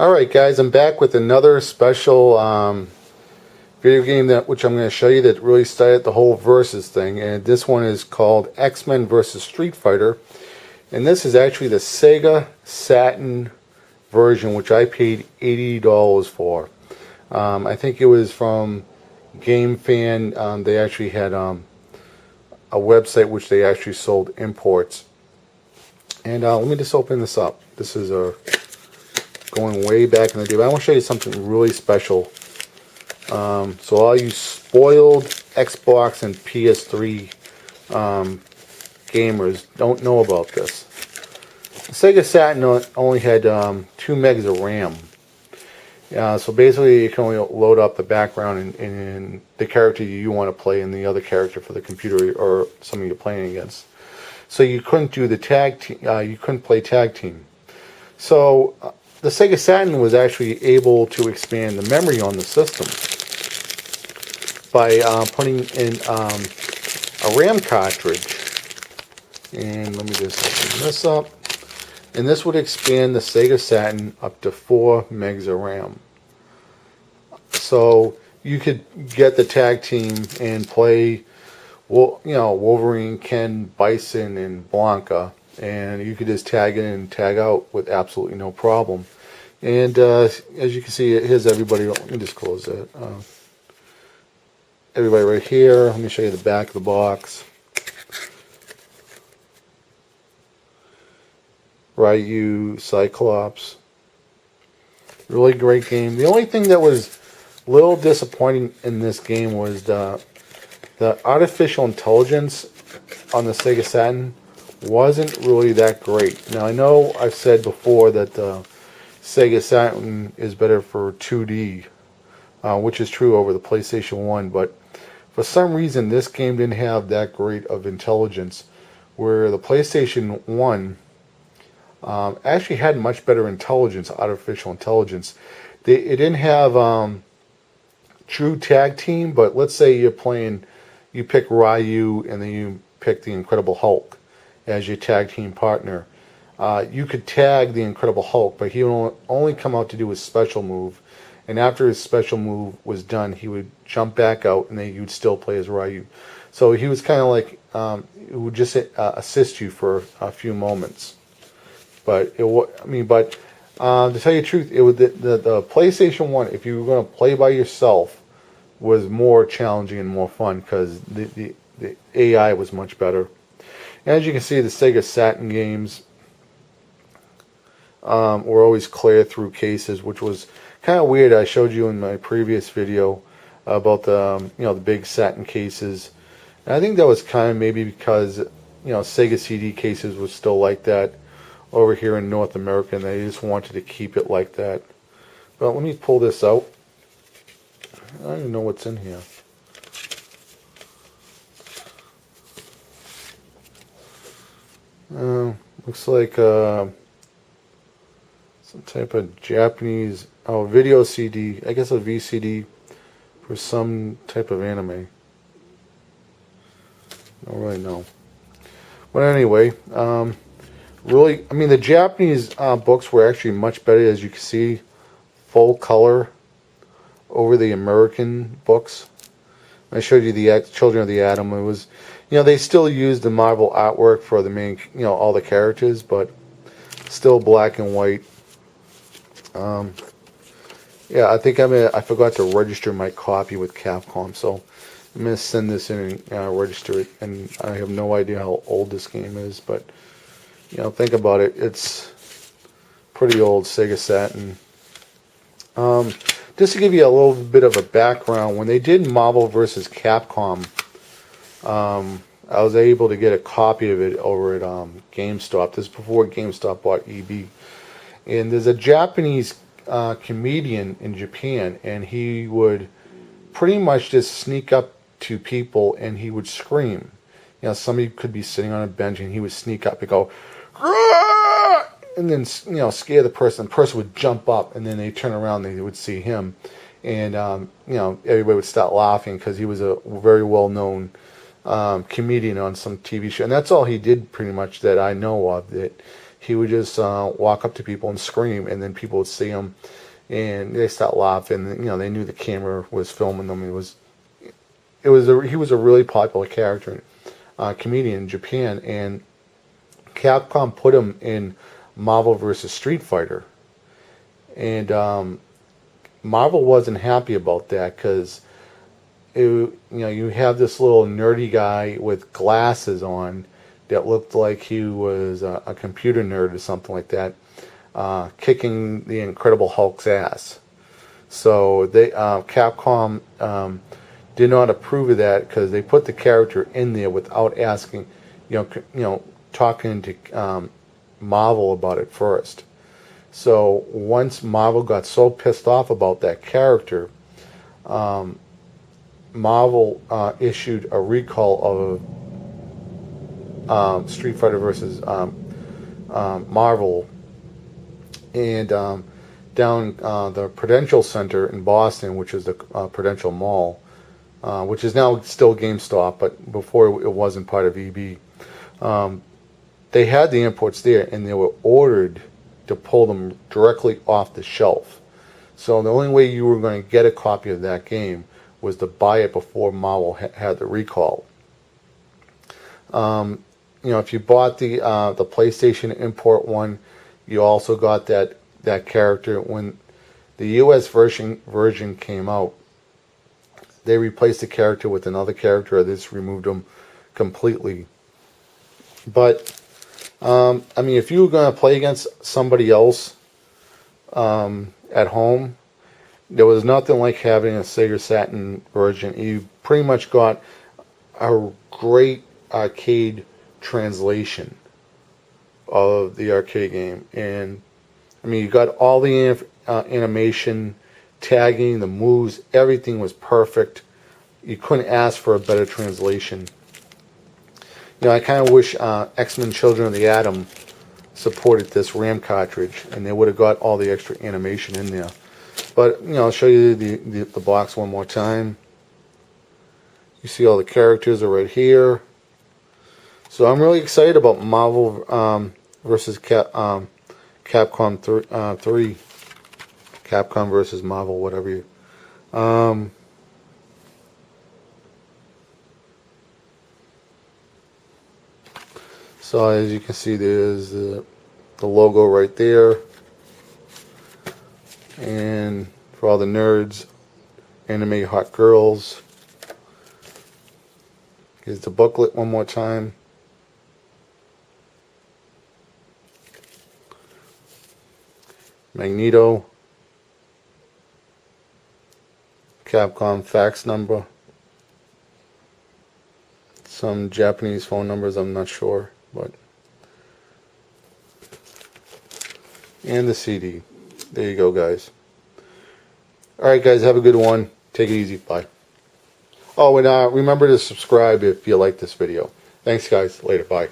Alright guys, I'm back with another special video game which I'm going to show you that really started the whole versus thing. And this one is called X-Men vs. Street Fighter. And this is actually the Sega Saturn version, which I paid $80 for. I think it was from Game Fan. They actually had a website which they actually sold imports. And let me just open this up. This is going way back in the day. But I want to show you something really special. So all you spoiled Xbox and PS3 gamers don't know about this. The Sega Saturn only had 2 megs of RAM. So basically you can only load up the background and the character you want to play and the other character for the computer or somebody you're playing against. So you couldn't do the tag team. You couldn't play tag team. So the Sega Saturn was actually able to expand the memory on the system by putting in a RAM cartridge. And let me just open this up. And this would expand the Sega Saturn up to 4 megs of RAM. So you could get the tag team and play, well, you know, Wolverine, Ken, Bison, and Blanca, and you could just tag in and tag out with absolutely no problem. And as you can see, here's everybody. Let me just close that. Everybody right here. Let me show you the back of the box. Ryu, Cyclops. Really great game. The only thing that was a little disappointing in this game was the artificial intelligence on the Sega Saturn wasn't really that great. Now I know I've said before that the Sega Saturn is better for 2D, which is true over the PlayStation 1, but for some reason this game didn't have that great of intelligence, where the PlayStation 1 actually had much better intelligence, artificial intelligence. It didn't have true tag team, but let's say you're playing, you pick Ryu and then you pick the Incredible Hulk as your tag team partner. You could tag the Incredible Hulk, but he would only come out to do his special move. And after his special move was done, he would jump back out and then you'd still play as Ryu. So he was kind of like, it would just assist you for a few moments. But to tell you the truth, it was the PlayStation 1, if you were going to play by yourself, was more challenging and more fun because the AI was much better. And as you can see, the Sega Saturn games were always clear through cases, which was kind of weird. I showed you in my previous video about the big Saturn cases. And I think that was kind of maybe because Sega CD cases was still like that over here in North America, and they just wanted to keep it like that. But let me pull this out. I don't even know what's in here. Looks like some type of Japanese video CD. I guess a VCD for some type of anime. I don't really know. But anyway, really, I mean, the Japanese books were actually much better, as you can see, full color over the American books. I showed you the Children of the Atom. It was, they still used the Marvel artwork for the main, all the characters, but still black and white. Yeah, I think I forgot to register my copy with Capcom, so I'm going to send this in and register it. And I have no idea how old this game is, but think about it. It's pretty old, Sega Saturn. Just to give you a little bit of a background, when they did Marvel vs. Capcom, I was able to get a copy of it over at GameStop. This is before GameStop bought EB. And there's a Japanese comedian in Japan, and he would pretty much just sneak up to people and he would scream. Somebody could be sitting on a bench and he would sneak up and go, "Rah!" and then scare the person. The person would jump up, and then they turn around and they would see him, and everybody would start laughing because he was a very well known comedian on some TV show. And that's all he did pretty much that I know of. That he would just walk up to people and scream, and then people would see him, and they start laughing. You know, they knew the camera was filming them. He was a really popular character, comedian in Japan, and Capcom put him in Marvel vs. Street Fighter, and Marvel wasn't happy about that because you have this little nerdy guy with glasses on that looked like he was a computer nerd or something like that, kicking the Incredible Hulk's ass. So Capcom did not approve of that because they put the character in there without asking, talking to Marvel about it first. So once Marvel got so pissed off about that character, Marvel issued a recall of Street Fighter versus Marvel, and down the Prudential Center in Boston, which is the Prudential Mall, which is now still GameStop, but before it wasn't part of EB. They had the imports there, and they were ordered to pull them directly off the shelf. So the only way you were going to get a copy of that game was to buy it before Marvel had the recall. If you bought the PlayStation import one, you also got that character. When the US version came out, they replaced the character with another character, or they just removed them completely. But if you were going to play against somebody else at home, there was nothing like having a Sega Saturn version. You pretty much got a great arcade translation of the arcade game. And, you got all the animation, tagging, the moves, everything was perfect. You couldn't ask for a better translation. I kind of wish X-Men Children of the Atom supported this RAM cartridge, and they would have got all the extra animation in there. But, I'll show you the box one more time. You see all the characters are right here. So I'm really excited about Marvel versus Capcom 3. Capcom versus Marvel, whatever you... So as you can see, there's the logo right there. And for all the nerds, anime hot girls. Here's the booklet one more time. Magneto. Capcom fax number. Some Japanese phone numbers, I'm not sure. And the CD. There you go, guys. Alright, guys, have a good one. Take it easy. Bye. Oh, and remember to subscribe if you like this video. Thanks, guys. Later. Bye.